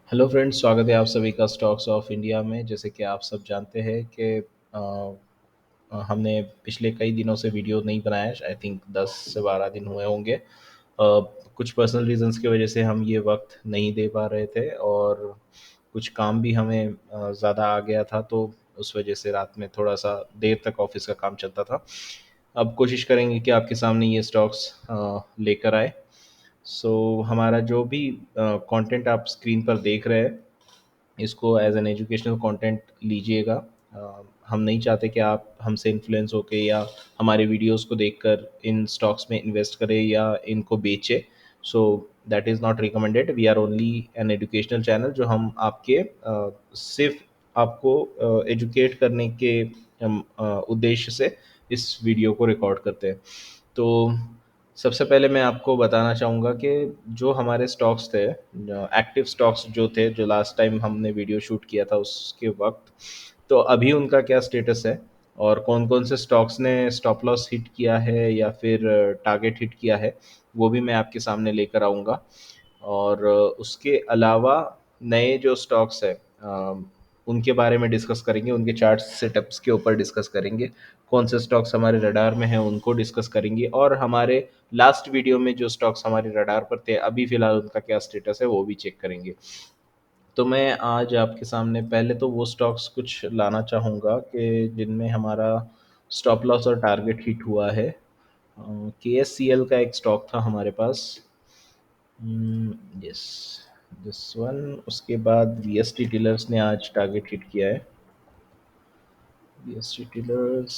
Hello friends, स्वागत है आप सभी का स्टॉक्स ऑफ इंडिया में। जैसे कि आप सब जानते हैं कि हमने पिछले कई दिनों से वीडियो नहीं बनाया है। आई थिंक 10 से 12 दिन हुए होंगे। कुछ पर्सनल रीजंस की वजह से हम ये वक्त नहीं दे पा रहे थे और कुछ काम भी हमें ज़्यादा आ गया था, तो उस वजह से रात में थोड़ा सा देर तक ऑफिस का काम चलता था। अब कोशिश करेंगे कि आपके सामने ये स्टॉक्स लेकर आए। सो हमारा जो भी कंटेंट आप स्क्रीन पर देख रहे हैं, इसको एज एन एजुकेशनल कंटेंट लीजिएगा। हम नहीं चाहते कि आप हमसे इन्फ्लुएंस होके या हमारे वीडियोस को देखकर इन स्टॉक्स में इन्वेस्ट करें या इनको बेचें। So that is not recommended. We are only an educational channel, जो हम आपके सिर्फ आपको एजुकेट करने के उद्देश्य से इस वीडियो को रिकॉर्ड करते हैं। तो सबसे पहले मैं आपको बताना चाहूँगा कि जो हमारे स्टॉक्स थे, एक्टिव स्टॉक्स जो थे, जो लास्ट टाइम हमने वीडियो शूट किया था उसके वक्त, तो अभी उनका क्या स्टेटस है और कौन कौन से स्टॉक्स ने स्टॉप लॉस हिट किया है या फिर टारगेट हिट किया है, वो भी मैं आपके सामने लेकर आऊँगा। और उसके अलावा नए जो स्टॉक्स है, उनके बारे में डिस्कस करेंगे, उनके चार्ट सेटअप्स के ऊपर डिस्कस करेंगे, कौन से स्टॉक्स हमारे रडार में हैं उनको डिस्कस करेंगे, और हमारे लास्ट वीडियो में जो स्टॉक्स हमारे रडार पर थे अभी फ़िलहाल उनका क्या स्टेटस है वो भी चेक करेंगे। तो मैं आज आपके सामने पहले तो वो स्टॉक्स कुछ लाना चाहूँगा कि जिनमें हमारा स्टॉप लॉस और टारगेट हिट हुआ है। के एस सी एल का एक स्टॉक था हमारे पास। Yes, this one. उसके बाद वी एस टी टीलर्स ने आज टारगेट हिट किया है। वी एस टी टीलर्स,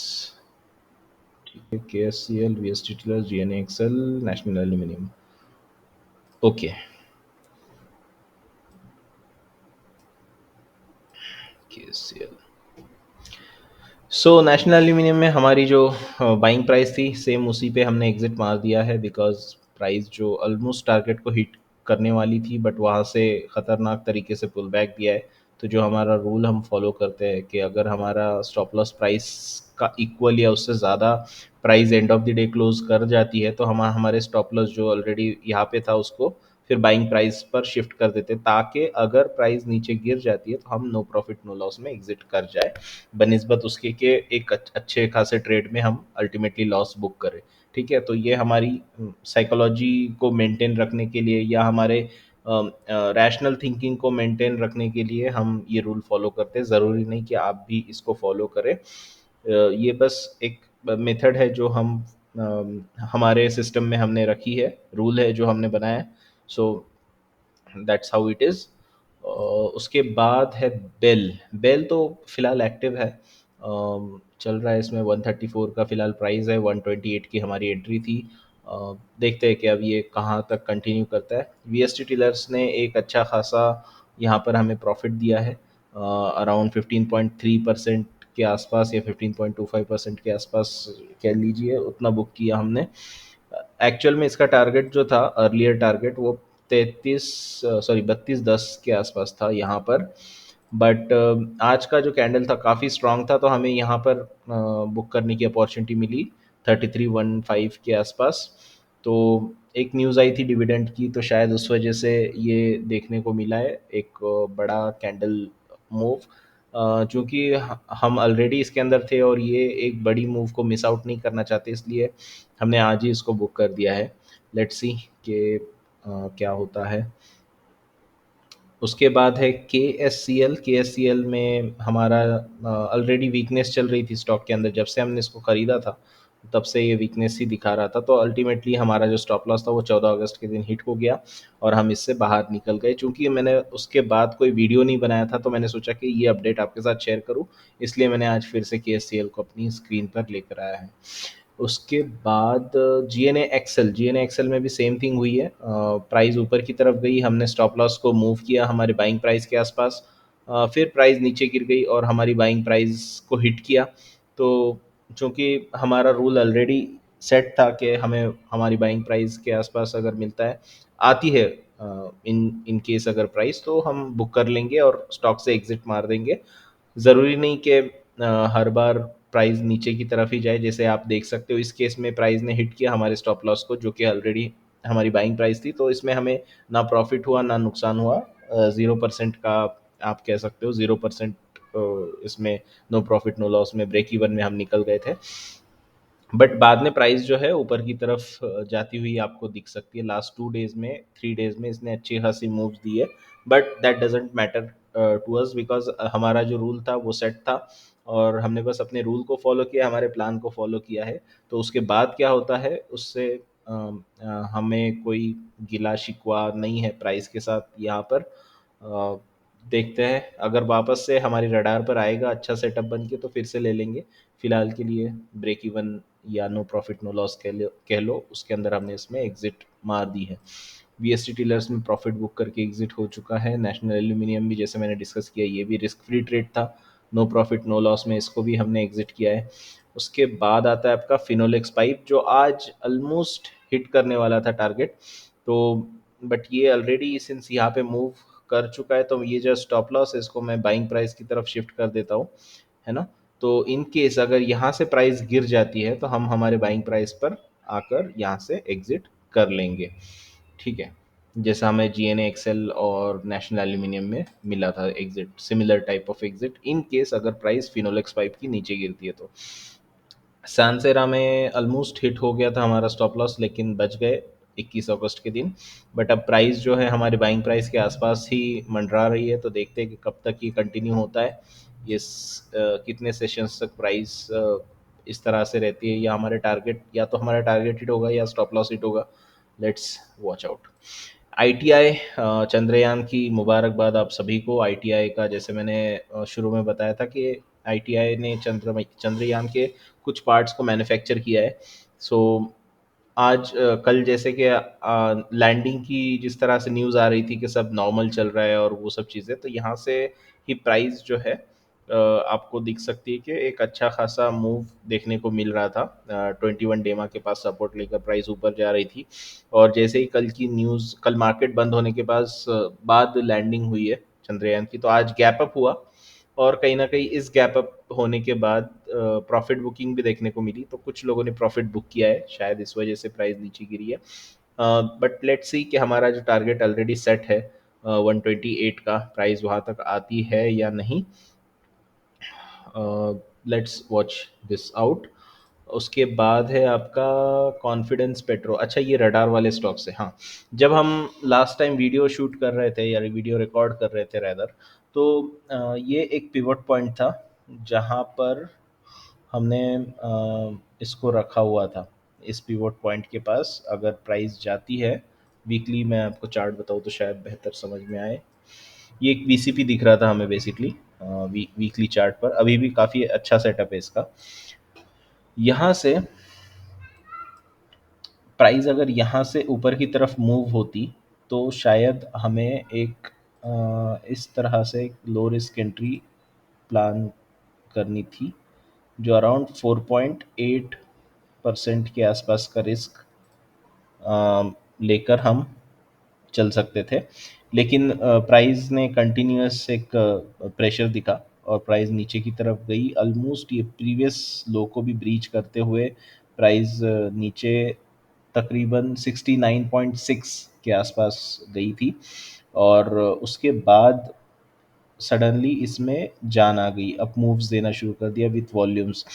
ठीक है, K S C L, V S T tillers, G N XL, National Aluminium. Okay, K S C L. So National Aluminium में हमारी जो बाइंग प्राइस थी, सेम उसी पे हमने एग्जिट मार दिया है, बिकॉज प्राइस जो ऑलमोस्ट टारगेट को हिट करने वाली थी बट वहाँ से ख़तरनाक तरीके से पुल बैक दिया है। तो जो हमारा रूल हम फॉलो करते हैं कि अगर हमारा स्टॉप लॉस प्राइस का इक्वल या उससे ज़्यादा price end of the day close कर जाती है, तो हम हमारे स्टॉप लॉस जो ऑलरेडी यहाँ पे था उसको फिर बाइंग प्राइस पर शिफ्ट कर देते, ताकि अगर प्राइस नीचे गिर जाती है तो हम नो प्रॉफिट नो लॉस में एग्जिट कर जाए, बनिस्बत उसके कि एक अच्छे खासे ट्रेड में हम अल्टीमेटली लॉस बुक करें। ठीक है, तो ये हमारी साइकोलॉजी को मेंटेन रखने के लिए या हमारे रैशनल थिंकिंग को मेंटेन रखने के लिए हम ये रूल फॉलो करते हैं। ज़रूरी नहीं कि आप भी इसको फॉलो करें। ये बस एक मेथड है जो हम हमारे सिस्टम में हमने रखी है, रूल है जो हमने बनाया है। सो दैट्स हाउ इट इज़। उसके बाद है बेल। बेल तो फिलहाल एक्टिव है, चल रहा है। इसमें 134 का फिलहाल प्राइस है, 128 की हमारी एंट्री थी। देखते हैं कि अब ये कहाँ तक कंटिन्यू करता है। वी एस टी टीलर्स ने एक अच्छा खासा यहाँ पर हमें प्रॉफिट दिया है, अराउंड 15.3% के आसपास या 15.25% के आसपास कह लीजिए, उतना बुक किया हमने। एक्चुअल में इसका टारगेट जो था, अर्लियर टारगेट, वो 32 के आसपास था यहाँ पर। बट आज का जो कैंडल था काफ़ी स्ट्रांग था, तो हमें यहाँ पर बुक करने की अपॉर्चुनिटी मिली 3315 के आसपास। तो एक न्यूज़ आई थी डिविडेंड की, तो शायद उस वजह से ये देखने को मिला है एक बड़ा कैंडल मूव। चूँकि हम ऑलरेडी इसके अंदर थे और ये एक बड़ी मूव को मिस आउट नहीं करना चाहते, इसलिए हमने आज ही इसको बुक कर दिया है। लेट्स सी कि क्या होता है। उसके बाद है के एस सी एल। के एस सी एल में हमारा ऑलरेडी वीकनेस चल रही थी स्टॉक के अंदर। जब से हमने इसको ख़रीदा था तब से ये वीकनेस ही दिखा रहा था, तो अल्टीमेटली हमारा जो स्टॉप लॉस था वो 14 अगस्त के दिन हिट हो गया और हम इससे बाहर निकल गए। चूँकि मैंने उसके बाद कोई वीडियो नहीं बनाया था, तो मैंने सोचा कि ये अपडेट आपके साथ शेयर करूँ, इसलिए मैंने आज फिर से के एस सी एल को अपनी स्क्रीन पर लेकर आया है। उसके बाद जी एन ए एक्सेल में भी सेम थिंग हुई है। प्राइस ऊपर की तरफ गई, हमने स्टॉप लॉस को मूव किया हमारे बाइंग प्राइस के आसपास। फिर प्राइस नीचे गिर गई और हमारी बाइंग प्राइस को हिट किया। तो चूँकि हमारा रूल ऑलरेडी सेट था कि हमें हमारी बाइंग प्राइस के आसपास अगर मिलता है, आती है इन इन केस अगर प्राइस, तो हम बुक कर लेंगे और स्टॉक से एग्जिट मार देंगे। ज़रूरी नहीं कि हर बार प्राइस नीचे की तरफ ही जाए। जैसे आप देख सकते हो इस केस में प्राइस ने हिट किया हमारे स्टॉप लॉस को, जो कि ऑलरेडी हमारी बाइंग प्राइस थी, तो इसमें हमें ना प्रॉफिट हुआ ना नुकसान हुआ। 0% का आप कह सकते हो, 0% इसमें नो प्रॉफिट नो लॉस में ब्रेक इवन में हम निकल गए थे। बट बाद में प्राइस जो है ऊपर की तरफ जाती हुई आपको दिख सकती है। लास्ट 2 डेज में, 3 डेज में इसने अच्छी खासी मूव्स दी है, but that doesn't matter to us, because हमारा जो रूल था वो सेट था और हमने बस अपने रूल को फॉलो किया, हमारे प्लान को फॉलो किया है। तो उसके बाद क्या होता है उससे हमें कोई गिला शिकवा नहीं है प्राइस के साथ यहाँ पर। अ, देखते हैं अगर वापस से हमारी रडार पर आएगा अच्छा सेटअप बन के तो फिर से ले लेंगे। फिलहाल के लिए ब्रेक इवन या नो प्रॉफिट नो लॉस कह लो उसके अंदर हमने इसमें एग्जिट मार दी है। वीएसटी टीलर्स में प्रॉफिट बुक करके एग्जिट हो चुका है। नेशनल एल्यूमिनियम भी जैसे मैंने डिस्कस किया ये भी रिस्क फ्री ट्रेड था, नो प्रॉफिट नो लॉस में इसको भी हमने एग्जिट किया है। उसके बाद आता है आपका फिनोलेक्स पाइप जो आज ऑलमोस्ट हिट करने वाला था टारगेट, तो बट ये ऑलरेडी सिंस यहाँ पे मूव कर चुका है तो ये जो स्टॉप लॉस है इसको मैं बाइंग प्राइस की तरफ शिफ्ट कर देता हूँ, है ना। तो इन केस अगर यहाँ से प्राइस गिर जाती है तो हम हमारे बाइंग प्राइस पर आकर यहाँ से एग्जिट कर लेंगे, ठीक है। जैसा हमें जीएनए एक्सेल और नेशनल एल्यूमिनियम में मिला था exit, similar type of exit in case अगर प्राइस फिनोलेक्स पाइप की नीचे गिरती है तो। सैनसेरा में ऑलमोस्ट हिट हो गया था हमारा स्टॉप लॉस लेकिन बच गए 21 अगस्त के दिन। बट अब प्राइस जो है हमारे बाइंग प्राइस के आसपास ही मंडरा रही है, तो देखते हैं कि कब तक ये कंटिन्यू होता है। ये कितने सेशंस तक प्राइस इस तरह से रहती है, या हमारे टारगेट, या तो हमारा टारगेट हिट होगा या स्टॉप लॉस हिट होगा। Let's watch out. ITI, Chandrayaan की मुबारकबाद आप सभी को। आईटीआई का जैसे मैंने शुरू में बताया था कि आईटीआई ने चंद्रयान के कुछ पार्ट्स को मैन्युफैक्चर किया है। सो आज कल जैसे कि लैंडिंग की जिस तरह से न्यूज़ आ रही थी कि सब नॉर्मल चल रहा है और वो सब चीज़ें, तो यहाँ से ही प्राइस जो है आपको दिख सकती है कि एक अच्छा खासा मूव देखने को मिल रहा था। 21 डेमा के पास सपोर्ट लेकर प्राइस ऊपर जा रही थी और जैसे ही कल की न्यूज़, कल मार्केट बंद होने के बाद लैंडिंग हुई है चंद्रयान की, तो आज गैप अप हुआ और कहीं ना कहीं इस गैप अप होने के बाद प्रॉफिट बुकिंग भी देखने को मिली, तो कुछ लोगों ने प्रॉफिट बुक किया है, शायद इस वजह से प्राइस नीचे गिरी है। बट लेट्स सी कि हमारा जो टारगेट ऑलरेडी सेट है 128 का, प्राइस वहाँ तक आती है या नहीं। Let's watch this out. उसके बाद है आपका कॉन्फिडेंस पेट्रो। अच्छा ये रडार वाले स्टॉक से, हाँ, जब हम लास्ट टाइम वीडियो शूट कर रहे थे या वीडियो रिकॉर्ड कर रहे थे रैदर, तो ये एक पिवट पॉइंट था जहाँ पर हमने इसको रखा हुआ था। इस पिवट पॉइंट के पास अगर प्राइस जाती है, वीकली मैं आपको चार्ट बताऊँ तो शायद बेहतर समझ में आए। ये एक वीसीपी दिख रहा था हमें बेसिकली वीकली चार्ट पर, अभी भी काफ़ी अच्छा सेटअप है इसका। यहाँ से प्राइस अगर यहाँ से ऊपर की तरफ मूव होती तो शायद हमें एक इस तरह से एक लो रिस्क एंट्री प्लान करनी थी जो अराउंड 4.8% के आसपास का रिस्क लेकर हम चल सकते थे। लेकिन प्राइस ने कंटिन्यूअस एक प्रेशर दिखा और प्राइस नीचे की तरफ गई, ऑलमोस्ट ये प्रीवियस लो को भी ब्रीच करते हुए प्राइस नीचे तकरीबन 69.6 के आसपास गई थी और उसके बाद सडनली इसमें जान आ गई, अप मूव्स देना शुरू कर दिया विथ वॉल्यूम्स।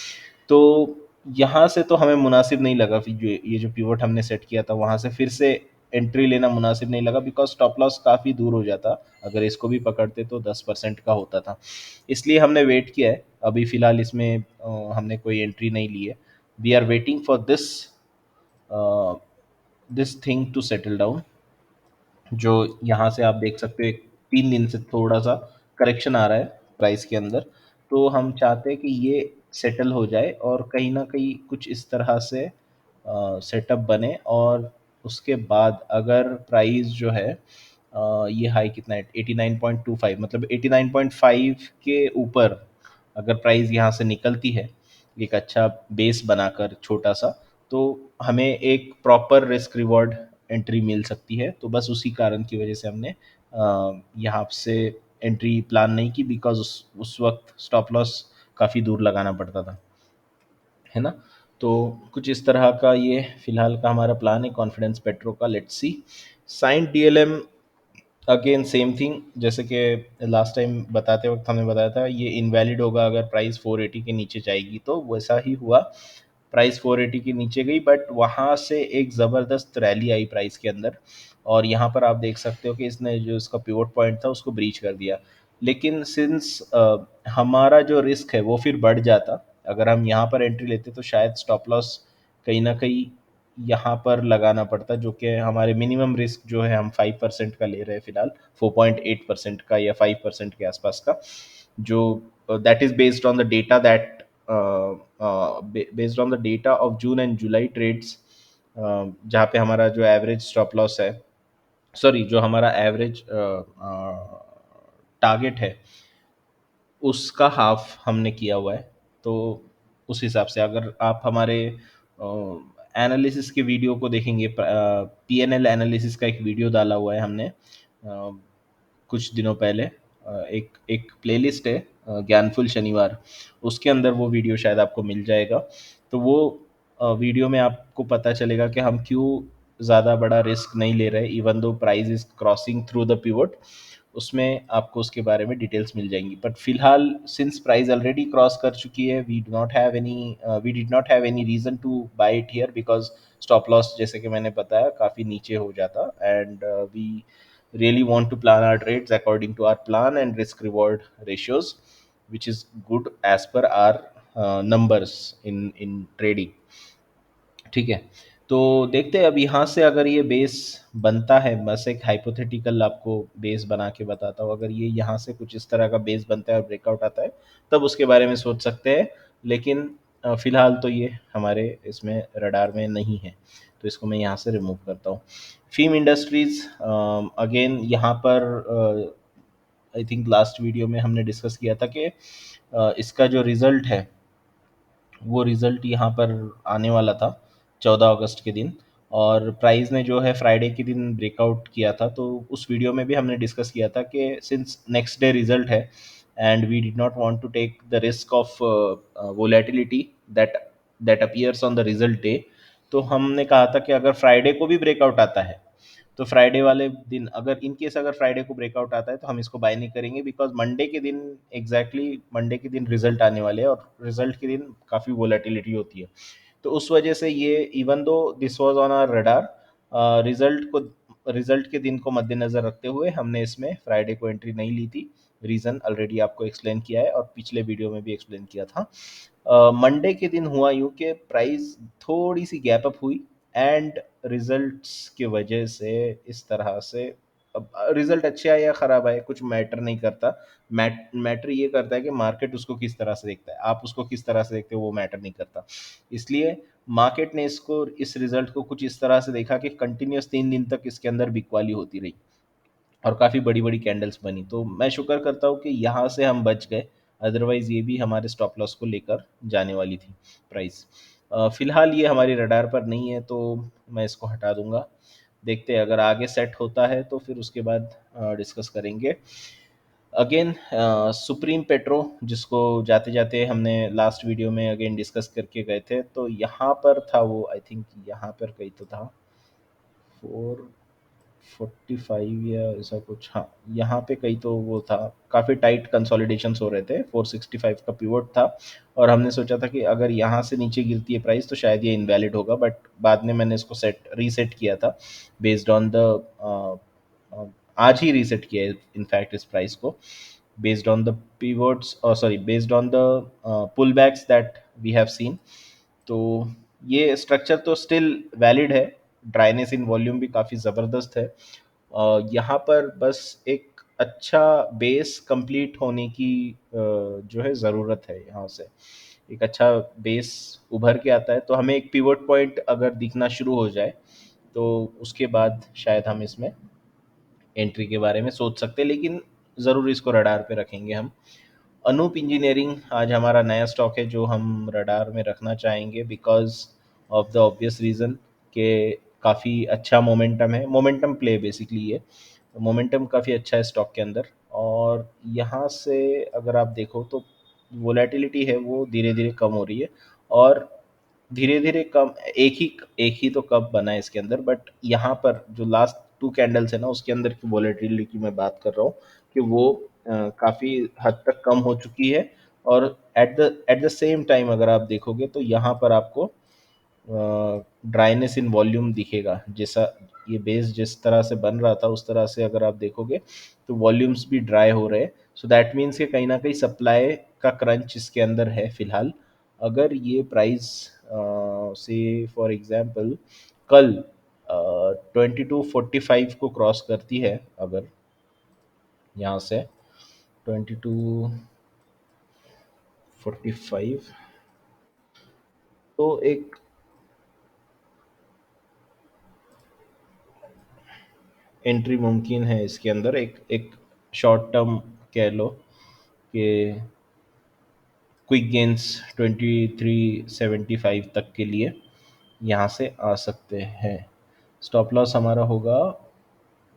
तो यहाँ से तो हमें मुनासिब नहीं लगा, फिर जो ये जो पिवट हमने सेट किया था वहाँ से फिर से एंट्री लेना मुनासिब नहीं लगा, बिकॉज स्टॉप लॉस काफ़ी दूर हो जाता, अगर इसको भी पकड़ते तो 10% का होता था। इसलिए हमने वेट किया है, अभी फ़िलहाल इसमें हमने कोई एंट्री नहीं ली है। We are waiting for this thing to settle down, जो यहाँ से आप देख सकते हो एक 3 दिन से थोड़ा सा करेक्शन आ रहा है प्राइस के अंदर। तो हम चाहते हैं कि ये सेटल हो जाए और कहीं ना कहीं कुछ इस तरह से सेटअप बने और उसके बाद अगर प्राइस जो है ये हाई कितना है 89.25, मतलब 89.5 के ऊपर अगर प्राइस यहाँ से निकलती है एक अच्छा बेस बनाकर छोटा सा, तो हमें एक प्रॉपर रिस्क रिवॉर्ड एंट्री मिल सकती है। तो बस उसी कारण की वजह से हमने यहाँ से एंट्री प्लान नहीं की, बिकॉज उस वक्त स्टॉप लॉस काफ़ी दूर लगाना पड़ता था, है ना। तो कुछ इस तरह का ये फिलहाल का हमारा प्लान है कॉन्फिडेंस पेट्रो का। Let's see. Cyient DLM again same thing, जैसे कि लास्ट टाइम बताते वक्त हमने बताया था, ये इनवैलिड होगा अगर प्राइस 480 के नीचे जाएगी, तो वैसा ही हुआ। प्राइस 480 के नीचे गई, बट वहाँ से एक ज़बरदस्त रैली आई प्राइस के अंदर, और यहाँ पर आप देख सकते हो कि इसने जो इसका पिवोट पॉइंट था उसको ब्रीच कर दिया। लेकिन सिंस हमारा जो रिस्क है वो फिर बढ़ जाता, अगर हम यहाँ पर एंट्री लेते तो शायद स्टॉप लॉस कहीं ना कहीं यहाँ पर लगाना पड़ता, जो कि हमारे मिनिमम रिस्क जो है हम 5% का ले रहे हैं फिलहाल, 4.8% का या 5% के आसपास का, जो that is based on the data that based on the data of June and July trades, जहाँ पे हमारा जो एवरेज स्टॉप लॉस है, सॉरी जो हमारा एवरेज टारगेट है उसका हाफ हमने किया हुआ है। तो उस हिसाब से अगर आप हमारे एनालिसिस के वीडियो को देखेंगे, पीएनएल एनालिसिस का एक वीडियो डाला हुआ है हमने कुछ दिनों पहले, एक एक प्लेलिस्ट है ज्ञानफुल शनिवार, उसके अंदर वो वीडियो शायद आपको मिल जाएगा। तो वो वीडियो में आपको पता चलेगा कि हम क्यों ज़्यादा बड़ा रिस्क नहीं ले रहे even though price is crossing through the pivot, उसमें आपको उसके बारे में डिटेल्स मिल जाएंगी। बट फिलहाल सिंस प्राइस ऑलरेडी क्रॉस कर चुकी है, we did not have any reason to buy it here, because stop loss जैसे कि मैंने बताया काफ़ी नीचे हो जाता, and we really want to plan our trades according to our plan and risk reward ratios, which is good as per our numbers in trading। ठीक है, तो देखते हैं अब यहाँ से अगर ये बेस बनता है, बस एक हाइपोथेटिकल आपको बेस बना के बताता हूँ, अगर ये यहाँ से कुछ इस तरह का बेस बनता है और ब्रेकआउट आता है तब उसके बारे में सोच सकते हैं। लेकिन फिलहाल तो ये हमारे इसमें रडार में नहीं है, तो इसको मैं यहाँ से रिमूव करता हूँ। फीम इंडस्ट्रीज, अगेन यहाँ पर आई थिंक लास्ट वीडियो में हमने डिस्कस किया था कि इसका जो रिज़ल्ट है वो रिज़ल्ट यहाँ पर आने वाला था 14 अगस्त के दिन, और प्राइस ने जो है फ्राइडे के दिन ब्रेकआउट किया था। तो उस वीडियो में भी हमने डिस्कस किया था कि सिंस नेक्स्ट डे रिजल्ट है and we did not want to take the risk of volatility that that appears on the result day, तो हमने कहा था कि अगर फ्राइडे को भी ब्रेकआउट आता है तो फ्राइडे वाले दिन, अगर इन केस अगर फ्राइडे को ब्रेकआउट आता है तो हम इसको बाय नहीं करेंगे, बिकॉज मंडे के दिन मंडे के दिन रिजल्ट आने वाले हैं, और रिजल्ट के दिन काफ़ी वोलेटिलिटी होती है। तो उस वजह से ये even though this was on our radar, result के दिन को मद्देनज़र रखते हुए हमने इसमें फ्राइडे को एंट्री नहीं ली थी। रीज़न ऑलरेडी आपको एक्सप्लेन किया है और पिछले वीडियो में भी एक्सप्लेन किया था। मंडे के दिन हुआ यूँ कि प्राइस थोड़ी सी गैप अप हुई, एंड रिजल्ट्स की वजह से इस तरह से, अब रिजल्ट अच्छे आए या ख़राब आए कुछ मैटर नहीं करता, मैटर ये करता है कि मार्केट उसको किस तरह से देखता है, आप उसको किस तरह से देखते हो वो मैटर नहीं करता। इसलिए मार्केट ने इसको, इस रिजल्ट को कुछ इस तरह से देखा कि कंटिन्यूस 3 दिन तक इसके अंदर बिकवाली होती रही और काफ़ी बड़ी बड़ी कैंडल्स बनी। तो मैं शुक्र करता हूँ कि यहाँ से हम बच गए, अदरवाइज़ ये भी हमारे स्टॉप लॉस को लेकर जाने वाली थी प्राइस। फ़िलहाल ये हमारी रडार पर नहीं है तो मैं इसको हटा दूंगा। देखते हैं अगर आगे सेट होता है तो फिर उसके बाद डिस्कस करेंगे। अगेन सुप्रीम पेट्रो, जिसको जाते जाते हमने लास्ट वीडियो में अगेन डिस्कस करके गए थे, तो यहाँ पर था वो, आई थिंक यहाँ पर कहीं तो था 445 या ऐसा कुछ, हाँ यहाँ पे कहीं तो वो था, काफ़ी टाइट कंसोलिडेशंस हो रहे थे, 465 का पिवोट था, और हमने सोचा था कि अगर यहाँ से नीचे गिरती है प्राइस तो शायद ये इनवैलिड होगा, बट बाद में मैंने इसको रीसेट किया था बेस्ड ऑन द, आज ही रीसेट किया है इनफैक्ट इस प्राइस को, बेस्ड ऑन द pivots, और sorry based on the pullbacks that we have seen. तो ये स्ट्रक्चर तो स्टिल वैलिड है, ड्राइनेस इन वॉल्यूम भी काफ़ी ज़बरदस्त है। यहाँ पर बस एक अच्छा बेस कंप्लीट होने की जो है ज़रूरत है, यहाँ से एक अच्छा बेस उभर के आता है तो हमें एक पिवट पॉइंट अगर दिखना शुरू हो जाए तो उसके बाद शायद हम इसमें एंट्री के बारे में सोच सकते हैं, लेकिन ज़रूर इसको रडार पे रखेंगे हम। अनूप इंजीनियरिंग आज हमारा नया स्टॉक है जो हम रडार में रखना चाहेंगे, because of the obvious reason कि काफ़ी अच्छा मोमेंटम है, मोमेंटम प्ले बेसिकली ये मोमेंटम काफ़ी अच्छा है स्टॉक के अंदर। और यहाँ से अगर आप देखो तो वोलेटिलिटी है वो धीरे धीरे कम हो रही है, और धीरे धीरे कम, एक ही तो कप बना है इसके अंदर, बट यहाँ पर जो लास्ट टू कैंडल्स है ना, उसके अंदर की वॉलेटिलिटी की मैं बात कर रहा हूँ कि वो काफ़ी हद तक कम हो चुकी है। और एट द सेम टाइम अगर आप देखोगे तो यहाँ पर आपको ड्राइनेस इन वॉल्यूम दिखेगा। जैसा ये बेस जिस तरह से बन रहा था उस तरह से अगर आप देखोगे तो वॉल्यूम्स भी ड्राई हो रहे हैं। सो दैट मीन्स कि कहीं ना कहीं सप्लाई का क्रंच इसके अंदर है फिलहाल। अगर ये प्राइस से फॉर एग्जांपल कल 2245 को क्रॉस करती है, अगर यहाँ से 2245, तो एक एंट्री मुमकिन है इसके अंदर, एक एक शॉर्ट टर्म कह लो कि क्विक गेंस 2375 तक के लिए यहाँ से आ सकते हैं। स्टॉप लॉस हमारा होगा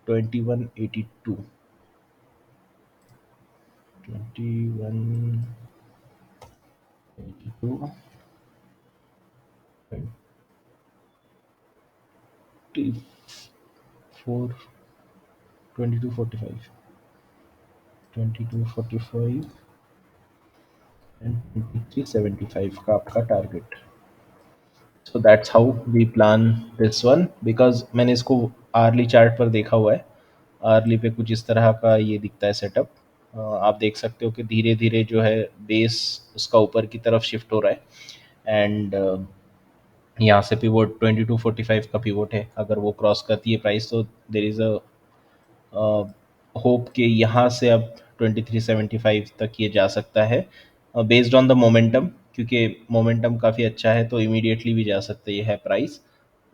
2182, 2182, 24, 2245, 2245 एंड 2375 का आपका target. So that's how we plan this one, because मैंने इसको आर्ली चार्ट पर देखा हुआ है। आर्ली पे कुछ इस तरह का ये दिखता है सेटअप। आप देख सकते हो कि धीरे धीरे जो है बेस उसका ऊपर की तरफ शिफ्ट हो रहा है। एंड यहाँ से पिवोट 2245 का पिवोट है, अगर वो क्रॉस करती है प्राइस तो देर इज़ अ होप कि यहाँ से अब 2375 तक ये जा सकता है बेस्ड ऑन द मोमेंटम, क्योंकि मोमेंटम काफ़ी अच्छा है तो इमीडिएटली भी जा सकते ये है प्राइस।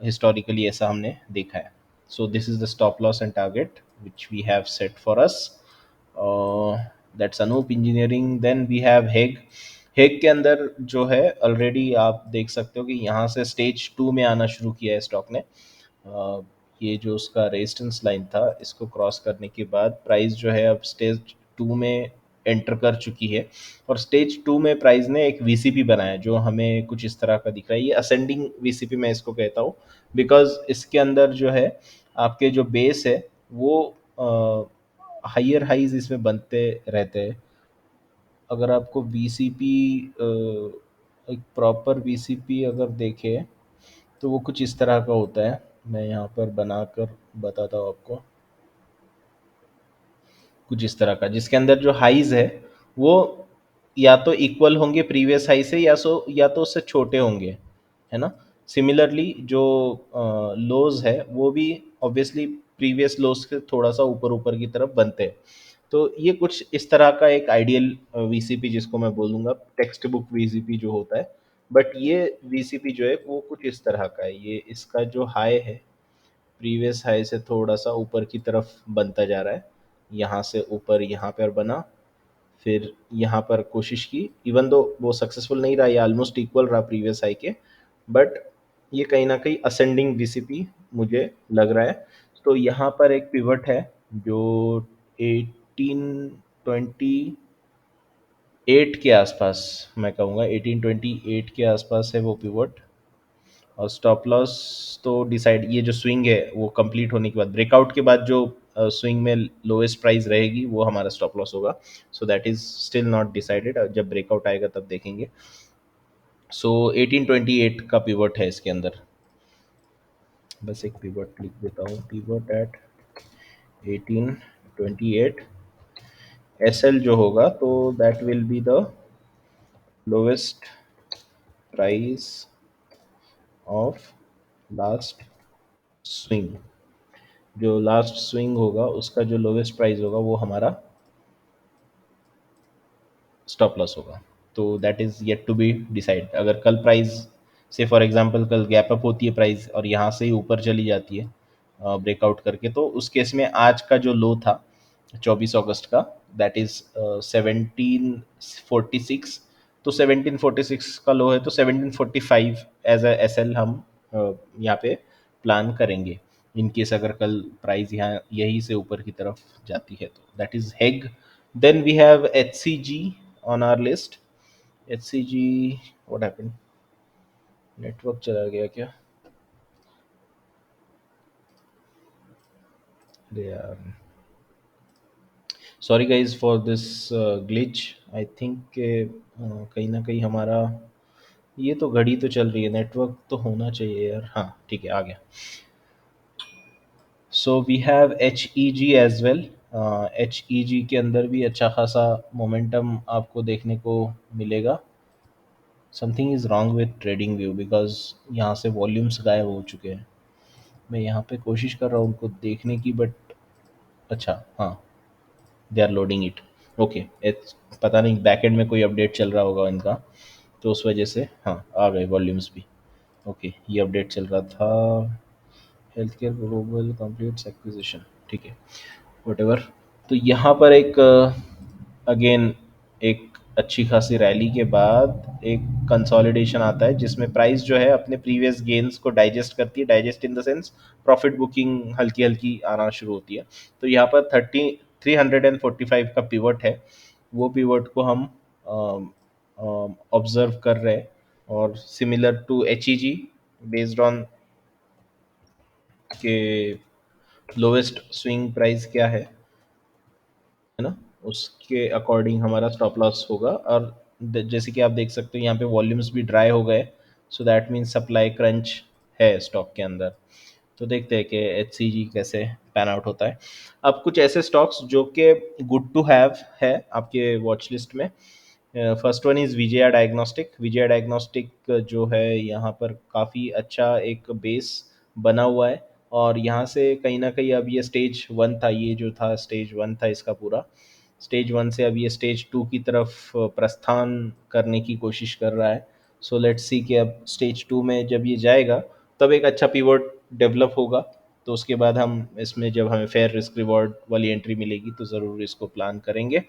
हिस्टोरिकली ऐसा हमने देखा है। So this is the stop loss and target which we have set for us. That's Anup Engineering. Then we have HEG. HEG के अंदर जो है ऑलरेडी आप देख सकते हो कि यहाँ से स्टेज 2 में आना शुरू किया है स्टॉक ने। ये जो उसका रेजिस्टेंस लाइन था इसको क्रॉस करने के बाद प्राइस जो है अब स्टेज 2 में एंटर कर चुकी है। और स्टेज 2 में प्राइस ने एक वीसीपी बनाया जो हमें कुछ इस तरह का दिख रहा है। ये असेंडिंग वीसीपी मैं इसको कहता हूँ, बिकॉज इसके अंदर जो है आपके जो बेस है वो हाइयर हाइज इसमें बनते रहते हैं। अगर आपको वीसीपी एक प्रॉपर वीसीपी अगर देखें तो वो कुछ इस तरह का होता है। मैं यहाँ पर बनाकर बताता हूँ आपको। कुछ इस तरह का, जिसके अंदर जो हाइज है वो या तो इक्वल होंगे प्रीवियस हाई से या तो उससे छोटे होंगे, है ना। सिमिलरली जो लोज है वो भी ऑब्वियसली प्रीवियस लोज से थोड़ा सा ऊपर ऊपर की तरफ बनते हैं। तो ये कुछ इस तरह का एक आइडियल वीसीपी जिसको मैं बोलूँगा टेक्स्ट बुक वीसीपी जो होता है। बट ये वीसीपी जो है वो कुछ इस तरह का है। ये इसका जो हाई है प्रीवियस हाई से थोड़ा सा ऊपर की तरफ बनता जा रहा है। यहाँ से ऊपर यहाँ पर बना, फिर यहाँ पर कोशिश की, इवन दो वो सक्सेसफुल नहीं रहा, ये ऑलमोस्ट इक्वल रहा प्रीवियस हाई के। बट ये कहीं ना कहीं असेंडिंग वीसीपी मुझे लग रहा है। तो यहाँ पर एक पिवट है जो 1828 के आसपास, मैं कहूँगा 1828 के आसपास है वो पिवट। और स्टॉप लॉस तो डिसाइड, ये जो स्विंग है वो कंप्लीट होने के बाद ब्रेकआउट के बाद जो स्विंग में लोएस्ट प्राइस रहेगी वो हमारा स्टॉप लॉस होगा। So that is still not decided, जब ब्रेकआउट आएगा तब देखेंगे। सो 1828 का पिवट है इसके अंदर। बस एक पिवट लिख देता हूँ, पिवट एट 1828। एस एल जो होगा तो that will be the lowest price of last swing. जो लास्ट स्विंग होगा उसका जो लोवेस्ट प्राइस होगा वो हमारा स्टॉप लॉस होगा। तो that is yet to be decide. अगर कल प्राइस से फॉर एग्जांपल कल गैप अप होती है प्राइस और यहाँ से ही ऊपर चली जाती है ब्रेकआउट करके, तो उस केस में आज का जो लो था 24 अगस्त का, दैट इज़ 1746। तो 1746 का लो है तो 1745 एज अ एस एल हम यहाँ पे प्लान करेंगे। इन केस अगर कल प्राइस यहाँ यहीं से ऊपर की तरफ जाती है तो that is HEG. Then we have H C G on our list। HCG, what happened? Network चला गया क्या? यार, sorry guys for this glitch. I think कहीं ना कहीं हमारा, ये तो घड़ी तो चल रही है, नेटवर्क तो होना चाहिए यार। हाँ ठीक है, आ गया। So we have H E G as well. H E G के अंदर भी अच्छा खासा मोमेंटम आपको देखने को मिलेगा। Something is wrong with trading view, because यहाँ से वॉल्यूम्स गायब हो चुके हैं। मैं यहाँ पे कोशिश कर रहा हूँ उनको देखने की, बट अच्छा हाँ, they are loading it. Okay, it's, पता नहीं बैक एंड में कोई अपडेट चल रहा होगा इनका, तो उस वजह से हाँ आ गए वॉल्यूम्स भी। ओके, ये अपडेट चल रहा था। Health care global completes acquisition, ठीक है, वटेवर। तो यहाँ पर एक अगेन एक अच्छी खासी रैली के बाद एक कंसोलिडेशन आता है, जिसमें प्राइस जो है अपने प्रीवियस गेन्स को डाइजेस्ट करती है। Digest in the sense profit booking हल्की हल्की आना शुरू होती है। तो यहाँ पर 345 का पिवट है। वो पिवट को हम ऑब्जर्व कर रहे हैं। और similar to H E G, based on के लोवेस्ट स्विंग प्राइस क्या है ना, उसके अकॉर्डिंग हमारा स्टॉप लॉस होगा। और जैसे कि आप देख सकते हो यहाँ पे वॉल्यूम्स भी ड्राई हो गए, so that means supply crunch है स्टॉक के अंदर। तो देखते हैं कि एच सी जी कैसे पैन आउट होता है। अब कुछ ऐसे स्टॉक्स जो कि गुड टू हैव है आपके वॉच लिस्ट में। First one is Vijaya diagnostic. Vijaya diagnostic जो है यहाँ पर काफ़ी अच्छा एक बेस बना हुआ है। और यहाँ से कहीं ना कहीं अब ये स्टेज वन था, ये जो था स्टेज वन था इसका पूरा। स्टेज वन से अब ये स्टेज टू की तरफ प्रस्थान करने की कोशिश कर रहा है। सो लेट्स सी कि अब स्टेज टू में जब ये जाएगा, तब एक अच्छा पिवट डेवलप होगा। तो उसके बाद हम इसमें जब हमें फेयर रिस्क रिवॉर्ड वाली एंट्री मिलेगी तो ज़रूर इसको प्लान करेंगे।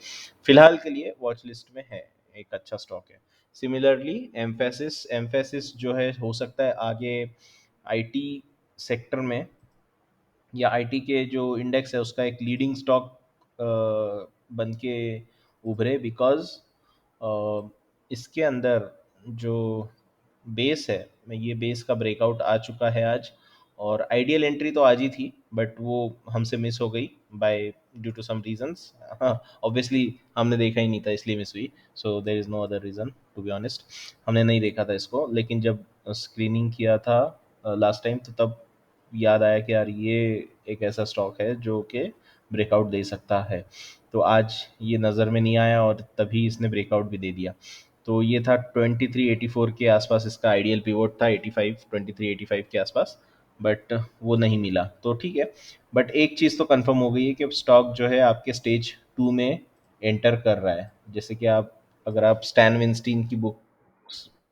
फिलहाल के लिए वॉच लिस्ट में है, एक अच्छा स्टॉक है। सिमिलरली एम्फेसिस, एम्फेसिस जो है हो सकता है आगे आईटी सेक्टर में या आईटी के जो इंडेक्स है उसका एक लीडिंग स्टॉक बन के उभरे। बिकॉज इसके अंदर जो बेस है, मैं ये बेस का ब्रेकआउट आ चुका है आज। और आइडियल एंट्री तो आज ही थी, बट वो हमसे मिस हो गई by due to some reasons. Obviously हमने देखा ही नहीं था इसलिए मिस हुई। So there is no other reason to be honest. हमने नहीं देखा था इसको, लेकिन जब स्क्रीनिंग किया था लास्ट टाइम, तो तब याद आया कि यार ये एक ऐसा स्टॉक है जो कि ब्रेकआउट दे सकता है। तो आज ये नज़र में नहीं आया और तभी इसने ब्रेकआउट भी दे दिया। तो ये था 2384 के आसपास, इसका आइडियल पिवोट था 85, 2385 के आसपास। बट वो नहीं मिला, तो ठीक है। बट एक चीज़ तो कंफर्म हो गई है कि स्टॉक जो है आपके स्टेज टू में एंटर कर रहा है। जैसे कि आप, अगर आप स्टैन विंस्टीन की बुक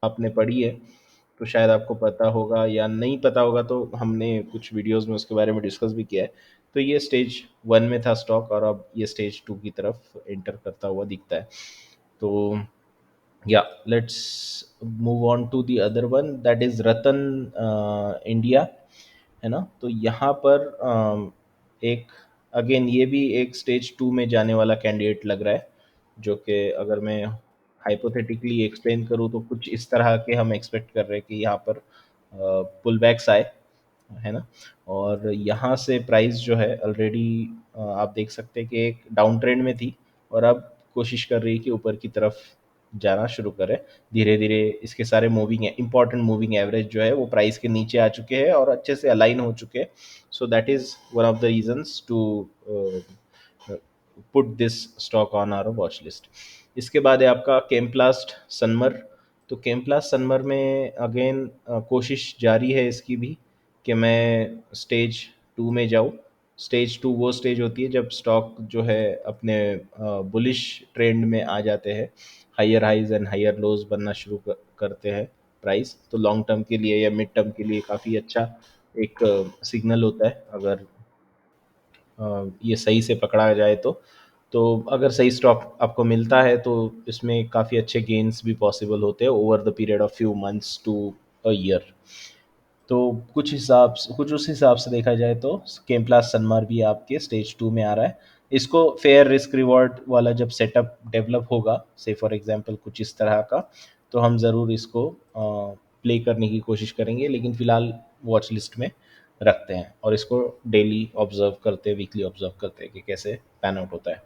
आपने पढ़ी है तो शायद आपको पता होगा, या नहीं पता होगा तो हमने कुछ वीडियोस में उसके बारे में डिस्कस भी किया है। तो ये स्टेज वन में था स्टॉक, और अब ये स्टेज टू की तरफ एंटर करता हुआ दिखता है। तो या let's move on to the other one, that is Ratan India, है ना। तो यहाँ पर एक अगेन ये भी एक स्टेज टू में जाने वाला कैंडिडेट लग रहा है, जो कि अगर मैं हाइपोथेटिकली एक्सप्लेन करूँ तो कुछ इस तरह के हम एक्सपेक्ट कर रहे हैं कि यहाँ पर पुल बैक्स आए, है ना। और यहाँ से प्राइस जो है ऑलरेडी आप देख सकते हैं कि एक डाउन ट्रेंड में थी, और अब कोशिश कर रही है कि ऊपर की तरफ जाना शुरू करे धीरे धीरे। इसके सारे मूविंग इंपॉर्टेंट मूविंग एवरेज जो है वो प्राइस के नीचे आ चुके हैं और अच्छे से अलाइन हो चुके हैं। So that is one of the reasons to put this stock on our watch list. इसके बाद है आपका केमप्लास्ट सनमर। तो केमप्लास्ट सनमर में अगेन कोशिश जारी है इसकी भी कि मैं स्टेज टू में जाऊँ। स्टेज टू वो स्टेज होती है जब स्टॉक जो है अपने बुलिश ट्रेंड में आ जाते हैं, higher highs and higher lows बनना शुरू करते हैं प्राइस। तो लॉन्ग टर्म के लिए या मिड टर्म के लिए काफ़ी अच्छा एक सिग्नल होता है, अगर ये सही से पकड़ा जाए तो अगर सही स्टॉक आपको मिलता है तो इसमें काफ़ी अच्छे गेन्स भी पॉसिबल होते हैं over the period of few months to a year. तो कुछ उस हिसाब से देखा जाए तो केम प्लस सनमार भी आपके स्टेज टू में आ रहा है। इसको फेयर रिस्क रिवॉर्ड वाला जब सेटअप डेवलप होगा, से फॉर एग्जांपल कुछ इस तरह का, तो हम ज़रूर इसको प्ले करने की कोशिश करेंगे, लेकिन फ़िलहाल वॉच लिस्ट में रखते हैं और इसको डेली ऑब्जर्व करते हैं, वीकली ऑब्जर्व करते हैं कि कैसे पैन आउट होता है।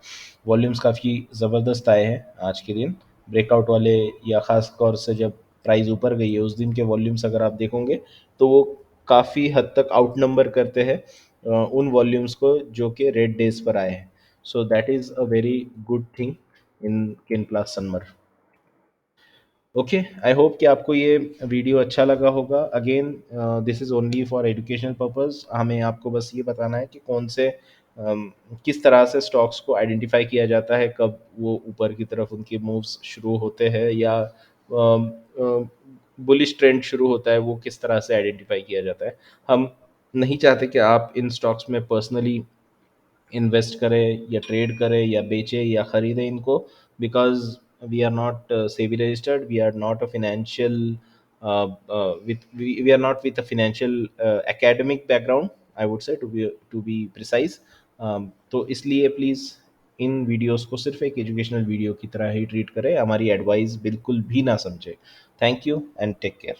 वॉल्यूम्स काफ़ी ज़बरदस्त आए हैं आज के दिन, ब्रेकआउट वाले या ख़ास तौर से जब प्राइस ऊपर गई है उस दिन के वॉल्यूम्स अगर आप देखोगे तो वो काफ़ी हद तक आउट नंबर करते हैं उन वॉल्यूम्स को जो कि रेड डेज पर आए हैं। So that is a very good thing in किन प्लस सनमर। ओके, आई होप कि आपको ये वीडियो अच्छा लगा होगा। Again this is only for educational purpose. हमें आपको बस ये बताना है कि कौन से किस तरह से स्टॉक्स को आइडेंटिफाई किया जाता है, कब वो ऊपर की तरफ उनके मूव्स शुरू होते हैं या बुलिश ट्रेंड शुरू होता है, वो किस तरह से आइडेंटिफाई किया जाता है। हम नहीं चाहते कि आप इन स्टॉक्स में पर्सनली इन्वेस्ट करें या ट्रेड करें या बेचें या ख़रीदें इनको, because we are not SEBI registered, we are not a financial we are not with a financial academic background, I would say to be precise. तो इसलिए प्लीज़ इन वीडियोस को सिर्फ एक एजुकेशनल वीडियो की तरह ही ट्रीट करें, हमारी एडवाइस बिल्कुल भी ना समझें। Thank you and take care.